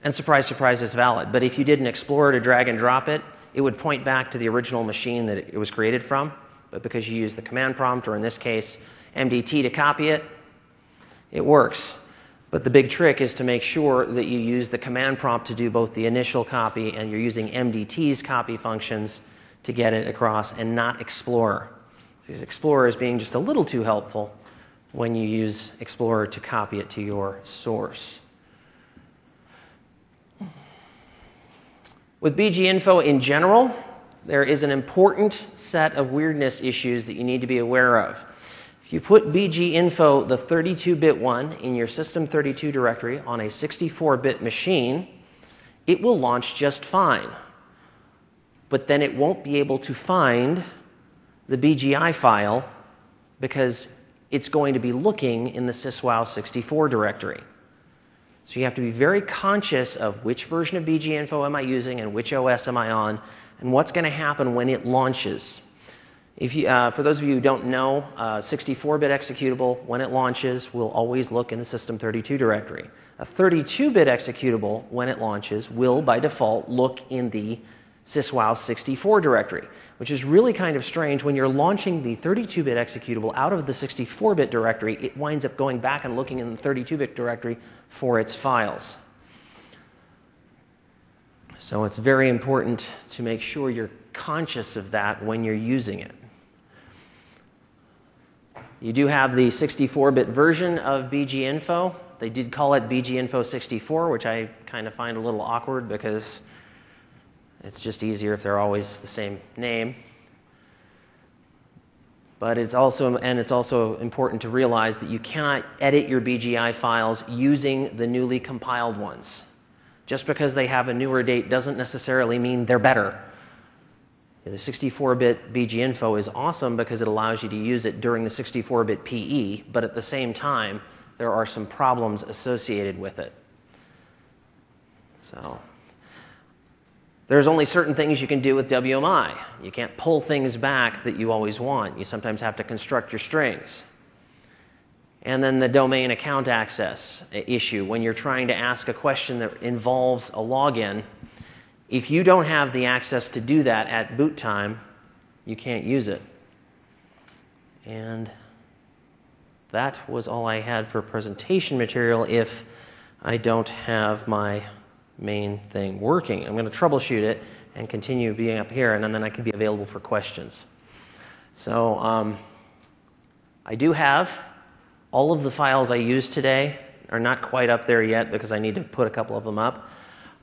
and surprise, surprise, it's valid. But if you did an Explorer to drag and drop it, it would point back to the original machine that it was created from. But because you use the command prompt, or in this case, MDT to copy it, it works. But the big trick is to make sure that you use the command prompt to do both the initial copy, and you're using MDT's copy functions to get it across, and not Explorer. Because Explorer is being just a little too helpful when you use Explorer to copy it to your source. With BGInfo in general, there is an important set of weirdness issues that you need to be aware of. If you put BGInfo, the 32-bit one, in your System32 directory on a 64-bit machine, it will launch just fine. But then it won't be able to find the BGI file because it's going to be looking in the syswow64 directory. So you have to be very conscious of which version of BGInfo am I using and which OS am I on, and what's going to happen when it launches. If you, for those of you who don't know, 64-bit executable, when it launches, will always look in the System32 directory. A 32-bit executable, when it launches, will, by default, look in the syswow64 directory, which is really kind of strange. When you're launching the 32-bit executable out of the 64-bit directory, it winds up going back and looking in the 32-bit directory for its files. So it's very important to make sure you're conscious of that when you're using it. You do have the 64-bit version of BGInfo. They did call it BGInfo 64, which I kind of find a little awkward because it's just easier if they're always the same name. But it's also important to realize that you cannot edit your BGI files using the newly compiled ones. Just because they have a newer date doesn't necessarily mean they're better. The 64-bit BGInfo is awesome because it allows you to use it during the 64-bit PE, but at the same time, there are some problems associated with it. So there's only certain things you can do with WMI. You can't pull things back that you always want. You sometimes have to construct your strings. And then the domain account access issue. When you're trying to ask a question that involves a login, if you don't have the access to do that at boot time, you can't use it. And that was all I had for presentation material if I don't have my main thing working. I'm going to troubleshoot it and continue being up here, and then I can be available for questions. So I do have all of the files I used today are not quite up there yet because I need to put a couple of them up.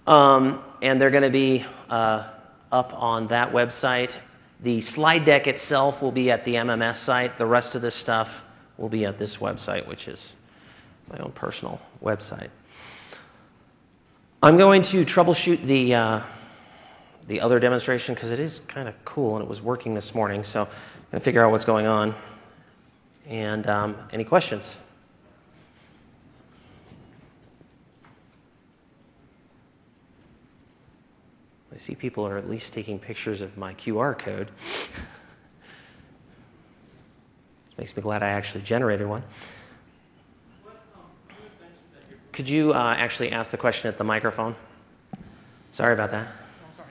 And they're going to be up on that website. The slide deck itself will be at the MMS site. The rest of this stuff will be at this website, which is my own personal website. I'm going to troubleshoot the other demonstration because it is kind of cool and it was working this morning. So I'm going to figure out what's going on. And any questions? I see people are at least taking pictures of my QR code. Makes me glad I actually generated one. Could you actually ask the question at the microphone? Sorry about that. Oh,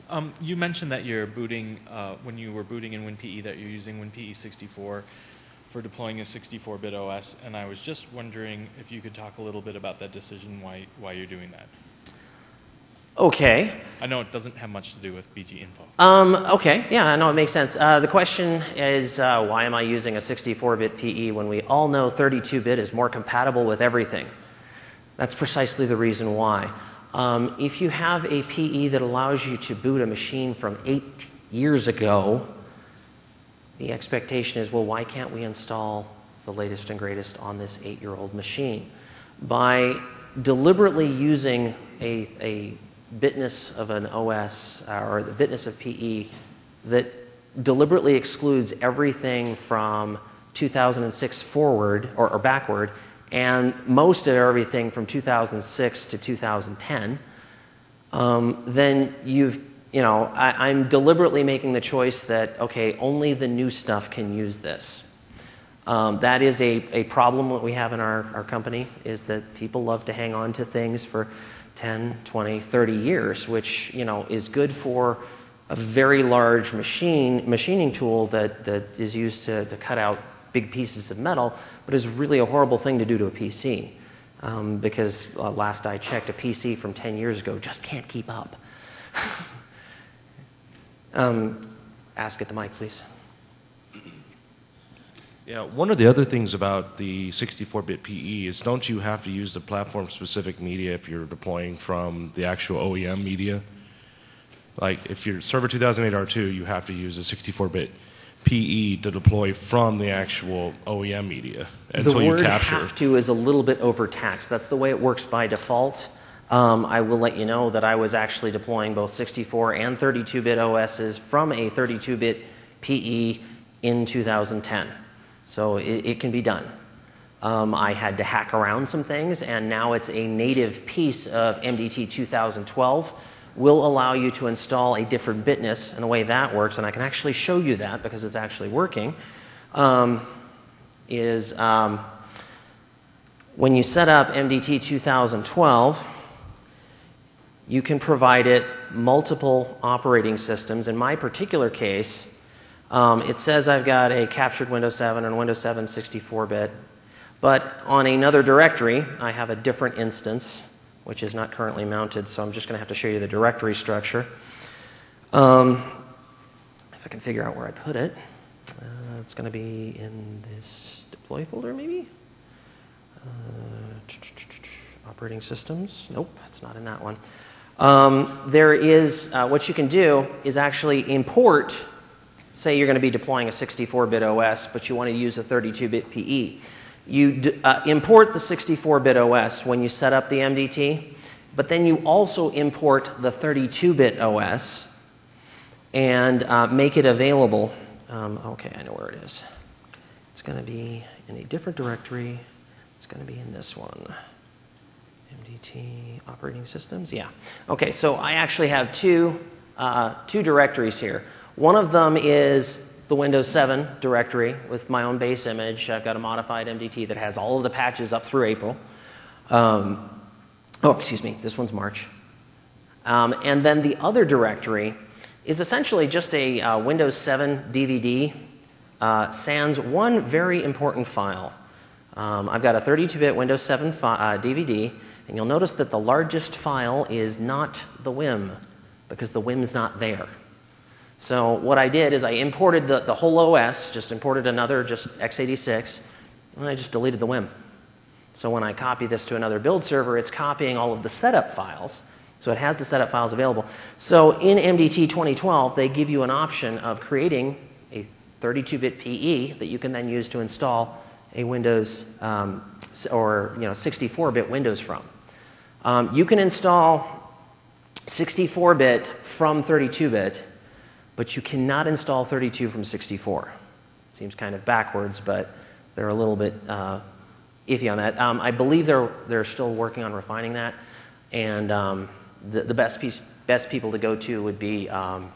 sorry. You mentioned that you're booting, when you were booting in WinPE, that you're using WinPE 64 for deploying a 64-bit OS, and I was just wondering if you could talk a little bit about that decision, why you're doing that. Okay. I know it doesn't have much to do with BG Info. Okay, yeah, I know it makes sense. The question is, why am I using a 64-bit PE when we all know 32-bit is more compatible with everything? That's precisely the reason why. If you have a PE that allows you to boot a machine from 8 years ago, the expectation is, well, why can't we install the latest and greatest on this 8-year-old machine? By deliberately using a bitness of an OS or the bitness of PE that deliberately excludes everything from 2006 forward or backward, and most of everything from 2006 to 2010, then I'm deliberately making the choice that, okay, only the new stuff can use this. That is a problem that we have in our company, is that people love to hang on to things for 10, 20, 30 years, which is good for a very large machining tool that is used to cut out big pieces of metal, but is really a horrible thing to do to a PC. Because last I checked, a PC from 10 years ago just can't keep up. Ask at the mic, please. Yeah, one of the other things about the 64-bit PE is, don't you have to use the platform-specific media if you're deploying from the actual OEM media? Like, if you're Server 2008 R2, you have to use a 64-bit PE to deploy from the actual OEM media until you capture. The word "have to" is a little bit overtaxed. That's the way it works by default. I will let you know that I was actually deploying both 64 and 32-bit OSs from a 32-bit PE in 2010. So it can be done. I had to hack around some things, and now it's a native piece of MDT 2012. Will allow you to install a different bitness, and the way that works, and I can actually show you that because it's actually working, is when you set up MDT 2012, you can provide it multiple operating systems. In my particular case, it says I've got a captured Windows 7 and Windows 7 64-bit, but on another directory, I have a different instance, which is not currently mounted, so I'm just going to have to show you the directory structure. If I can figure out where I put it, it's going to be in this deploy folder, maybe? Operating systems. Nope, it's not in that one. There is, what you can do is actually import. Say you're going to be deploying a 64-bit OS, but you want to use a 32-bit PE. You import the 64-bit OS when you set up the MDT, but then you also import the 32-bit OS and make it available. Okay, I know where it is. It's going to be in a different directory. It's going to be in this one. MDT operating systems, yeah. Okay, so I actually have two directories here. One of them is the Windows 7 directory with my own base image. I've got a modified MDT that has all of the patches up through April. Excuse me, this one's March. And then the other directory is essentially just a Windows 7 DVD sans one very important file. I've got a 32-bit Windows 7 DVD, and you'll notice that the largest file is not the WIM, because the WIM's not there. So what I did is I imported the whole OS, just imported another just x86, and I just deleted the WIM. So when I copy this to another build server, it's copying all of the setup files. So it has the setup files available. So in MDT 2012, they give you an option of creating a 32-bit PE that you can then use to install a Windows or 64-bit Windows from. You can install 64-bit from 32-bit, but you cannot install 32 from 64. Seems kind of backwards, but they're a little bit iffy on that. I believe they're still working on refining that, and the best people to go to would be Michael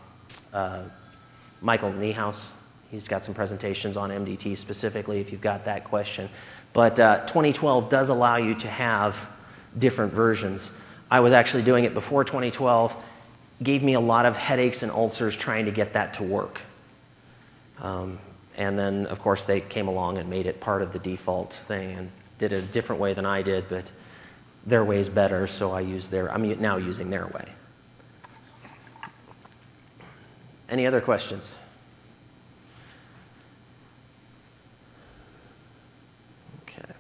Niehaus He's got some presentations on MDT specifically if you've got that question. But 2012 does allow you to have different versions. I was actually doing it before 2012. Gave me a lot of headaches and ulcers trying to get that to work. And then, of course, they came along and made it part of the default thing and did it a different way than I did, but their way's better, so I'm now using their way. Any other questions? Okay.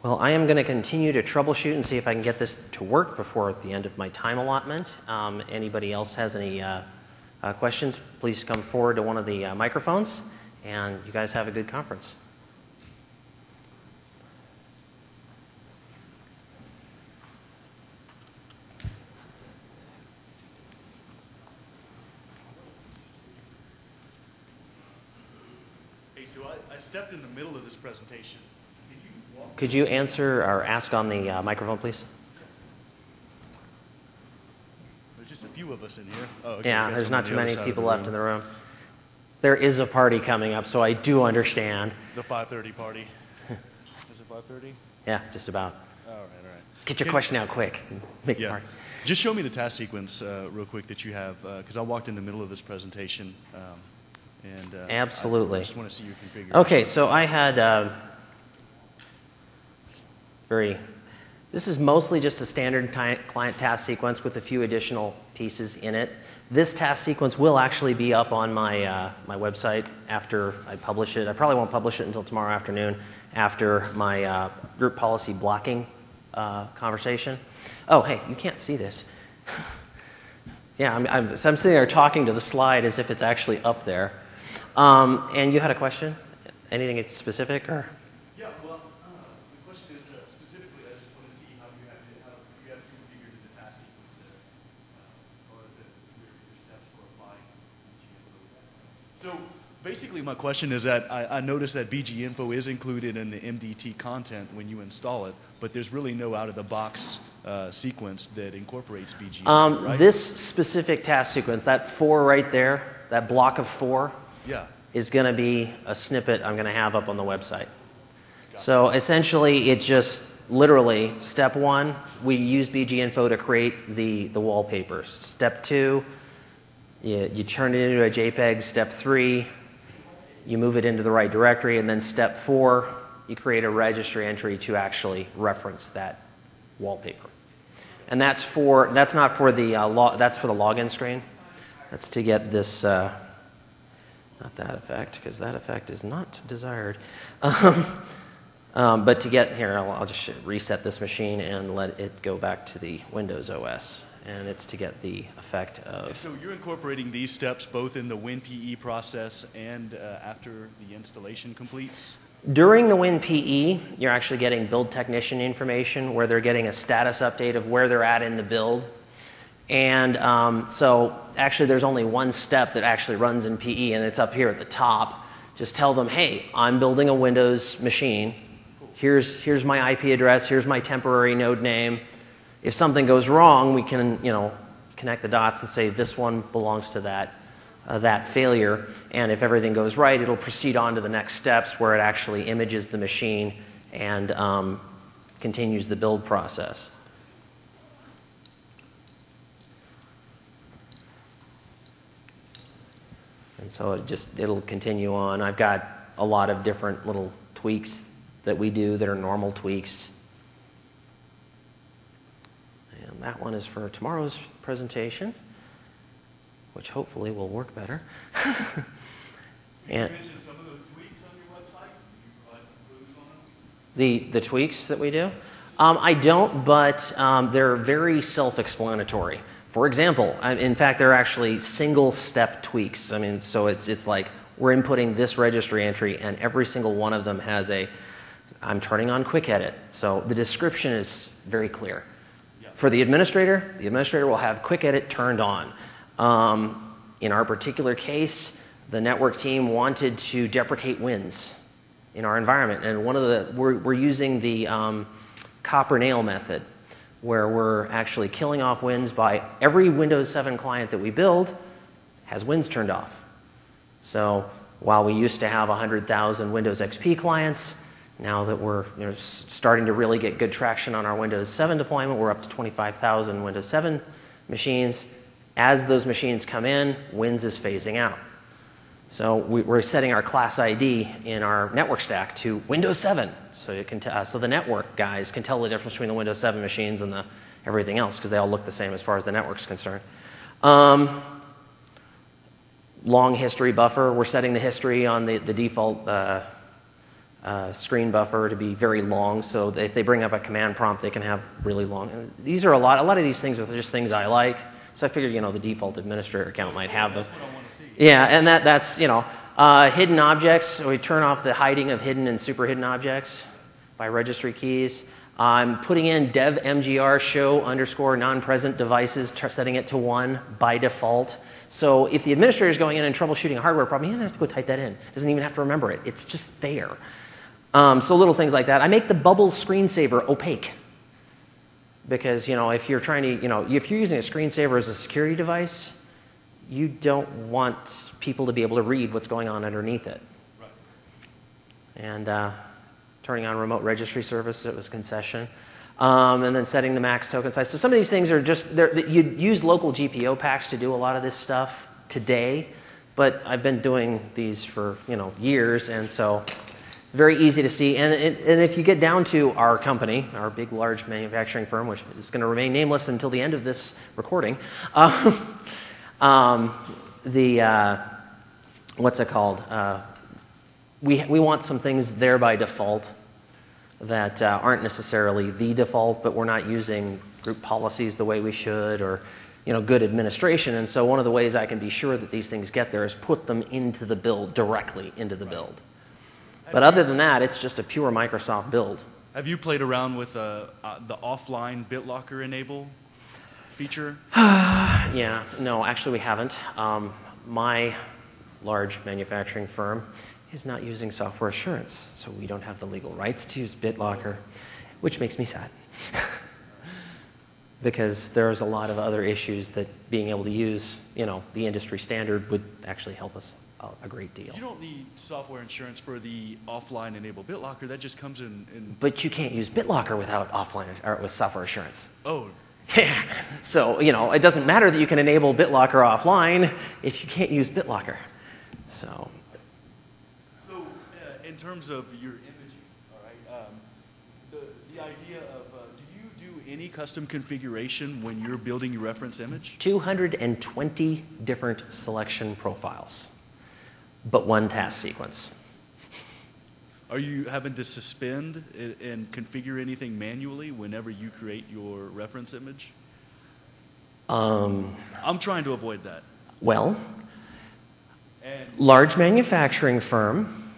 Well, I am going to continue to troubleshoot and see if I can get this to work before the end of my time allotment. Anybody else has any questions, please come forward to one of the microphones, and you guys have a good conference. Hey, so I stepped in the middle of this presentation. Could you answer or ask on the microphone, please? There's just a few of us in here. Oh, okay, Yeah, there's not too many people left in the room. There is a party coming up, so I do understand. The 5:30 party. Is it 5:30? Yeah, just about. All right. Get your question out quick. Make the party. Just show me the task sequence real quick that you have, because I walked in the middle of this presentation. Absolutely. I just want to see your configuration. Okay, so I had this is mostly just a standard client task sequence with a few additional pieces in it. This task sequence will actually be up on my website after I publish it. I probably won't publish it until tomorrow afternoon after my group policy blocking conversation. Oh, hey, you can't see this. Yeah, I'm sitting there talking to the slide as if it's actually up there. And you had a question? Anything specific or? Yeah, well, the question is specifically, I just want to see how you have configured the task sequence there, or your steps for applying BG Info. So basically, my question is that I noticed that BG Info is included in the MDT content when you install it, but there's really no out-of-the-box sequence that incorporates BG Info, right? This specific task sequence, that 4 right there, that block of 4, is going to be a snippet I'm going to have up on the website. So essentially, it just literally, step 1, we use BG Info to create the wallpapers. Step 2, you turn it into a JPEG. Step 3, you move it into the right directory. And then step 4, you create a registry entry to actually reference that wallpaper. And that's not for the that's for the login screen. That's to get this. Not that effect, because that effect is not desired. But to get here, I'll just reset this machine and let it go back to the Windows OS. And it's to get the effect of... So you're incorporating these steps both in the WinPE process and after the installation completes? During the WinPE, you're actually getting build technician information where they're getting a status update of where they're at in the build. And so actually there's only one step that actually runs in PE, and it's up here at the top. Just tell them, hey, I'm building a Windows machine. Here's my IP address. Here's my temporary node name. If something goes wrong, we can connect the dots and say this one belongs to that failure. And if everything goes right, it'll proceed on to the next steps where it actually images the machine and continues the build process. And so it'll continue on. I've got a lot of different little tweaks that we do that are normal tweaks. And that one is for tomorrow's presentation, which hopefully will work better. You mentioned some of those tweaks on your website. Can you provide some clues on them? The tweaks that we do? I don't, but they're very self-explanatory. For example, in fact, they're actually single-step tweaks. I mean, so it's like we're inputting this registry entry, and every single one of them has I'm turning on quick edit. So the description is very clear. Yeah. For the administrator will have quick edit turned on. In our particular case, the network team wanted to deprecate wins in our environment, and we're using the copper nail method, where we're actually killing off wins by every Windows 7 client that we build has Wins turned off. So while we used to have 100,000 Windows XP clients, now that we're starting to really get good traction on our Windows 7 deployment, we're up to 25,000 Windows 7 machines. As those machines come in, Wins is phasing out. So we're setting our class ID in our network stack to Windows 7, so you can so the network guys can tell the difference between the Windows 7 machines and everything else, because they all look the same as far as the network's concerned. Long history buffer. We're setting the history on the default screen buffer to be very long, so that if they bring up a command prompt, they can have really long. And these are a lot of these things are just things I like. So I figured, the default administrator account might have them. That's what I want to see. Yeah, and that's, hidden objects. We turn off the hiding of hidden and super hidden objects by registry keys. I'm putting in dev mgr show underscore non-present devices, setting it to 1 by default. So if the administrator is going in and troubleshooting a hardware problem, he doesn't have to go type that in. Doesn't even have to remember it. It's just there. So little things like that. I make the bubble screensaver opaque. Because, if you're trying to, if you're using a screensaver as a security device, you don't want people to be able to read what's going on underneath it. Right. And turning on remote registry service, it was a concession. And then setting the max token size. So some of these things are just, you'd use local GPO packs to do a lot of this stuff today, but I've been doing these for, years, and so very easy to see. And if you get down to our company, our big, large manufacturing firm, which is going to remain nameless until the end of this recording, what's it called? We want some things there by default that aren't necessarily the default, but we're not using group policies the way we should, or good administration. And so one of the ways I can be sure that these things get there is put them into the build, directly into the build. But other than that, it's just a pure Microsoft build. Have you played around with the offline BitLocker enable feature? Yeah, no, actually we haven't. My large manufacturing firm is not using software assurance, so we don't have the legal rights to use BitLocker, which makes me sad. Because there's a lot of other issues that being able to use, the industry standard would actually help us a great deal. You don't need software insurance for the offline enable BitLocker. That just comes in. But you can't use BitLocker without offline or with software assurance. Oh. Yeah. So, it doesn't matter that you can enable BitLocker offline if you can't use BitLocker. So in terms of your imaging, all right, the idea of, do you do any custom configuration when you're building your reference image? 220 different selection profiles, but one task sequence. Are you having to suspend and configure anything manually whenever you create your reference image? I'm trying to avoid that. Well, And large manufacturing firm,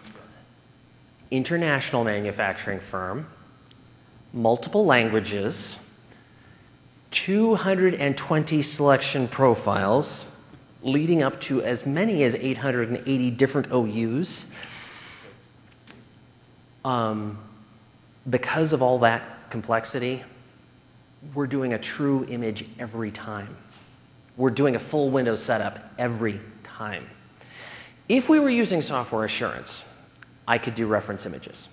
international manufacturing firm, multiple languages, 220 selection profiles, leading up to as many as 880 different OUs. Because of all that complexity, we're doing a true image every time. We're doing a full Windows setup every time. If we were using software assurance, I could do reference images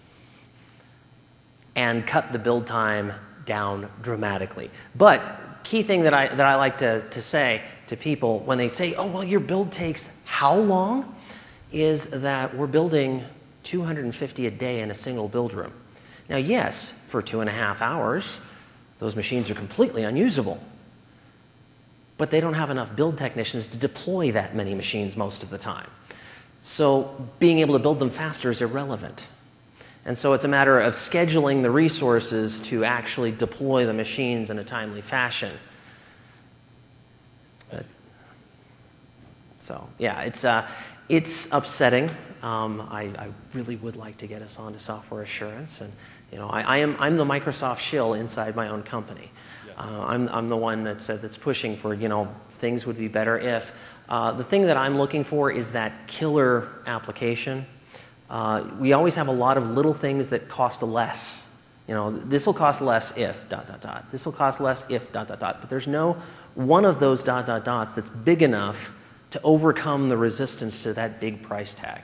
and cut the build time down dramatically. But key thing that I like to say to people when they say, oh, well, your build takes how long, is that we're building 250 a day in a single build room. Now, yes, for 2.5 hours, those machines are completely unusable. But they don't have enough build technicians to deploy that many machines most of the time. So being able to build them faster is irrelevant. And so it's a matter of scheduling the resources to actually deploy the machines in a timely fashion. So yeah, it's upsetting. I really would like to get us onto software assurance, and I'm the Microsoft shill inside my own company. I'm the one that's pushing for things would be better if. The thing that I'm looking for is that killer application. We always have a lot of little things that cost less. This will cost less if ... This will cost less if ... But there's no one of those ... that's big enough to overcome the resistance to that big price tag.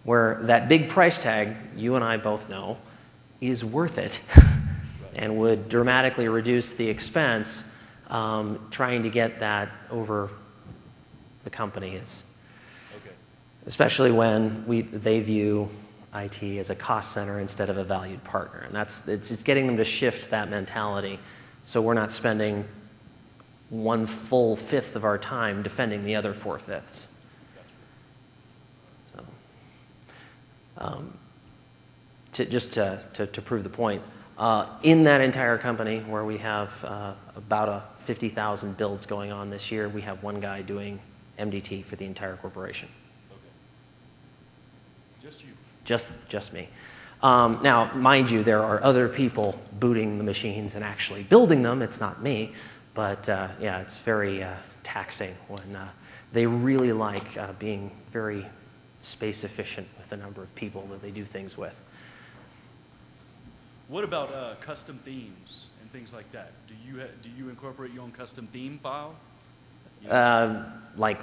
Where that big price tag, you and I both know, is worth it and would dramatically reduce the expense trying to get that over the company is. Okay. Especially when they view IT as a cost center instead of a valued partner. And it's getting them to shift that mentality so we're not spending 1/5 of our time defending the other 4/5. So, to prove the point, in that entire company where we have about 50,000 builds going on this year, we have one guy doing MDT for the entire corporation. Okay. Just you? Just me. Now, mind you, there are other people booting the machines and actually building them. It's not me. But yeah, it's very taxing when they really like being very space efficient with the number of people that they do things with. What about custom themes and things like that? Do you incorporate your own custom theme file? Like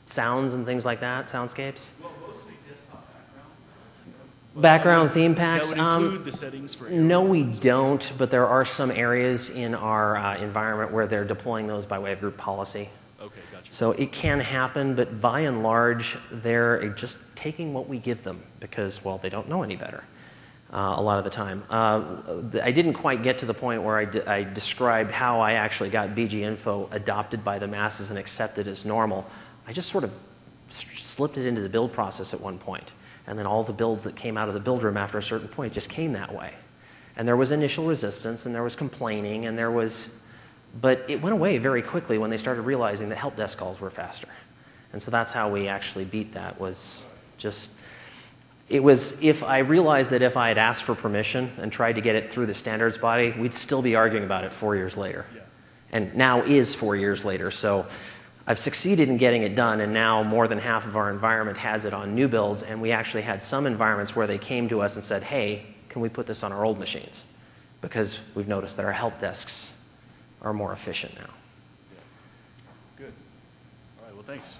sounds and things like that, soundscapes? Well, mostly desktop background. Background theme packs? That would include the settings for No, we don't, but there are some areas in our environment where they're deploying those by way of group policy. Okay, gotcha. So it can happen, but by and large, they're just taking what we give them because, well, they don't know any better a lot of the time. I didn't quite get to the point where I described how I actually got BG Info adopted by the masses and accepted as normal. I just sort of slipped it into the build process at one point. And then all the builds that came out of the build room after a certain point just came that way. And there was initial resistance, and there was complaining, and but it went away very quickly when they started realizing that help desk calls were faster. And so that's how we actually beat that, if I realized that if I had asked for permission and tried to get it through the standards body, we'd still be arguing about it 4 years later. Yeah. And now is 4 years later. So I've succeeded in getting it done, and now more than half of our environment has it on new builds, and we actually had some environments where they came to us and said, hey, can we put this on our old machines? Because we've noticed that our help desks are more efficient now. Yeah. Good. All right, well, thanks.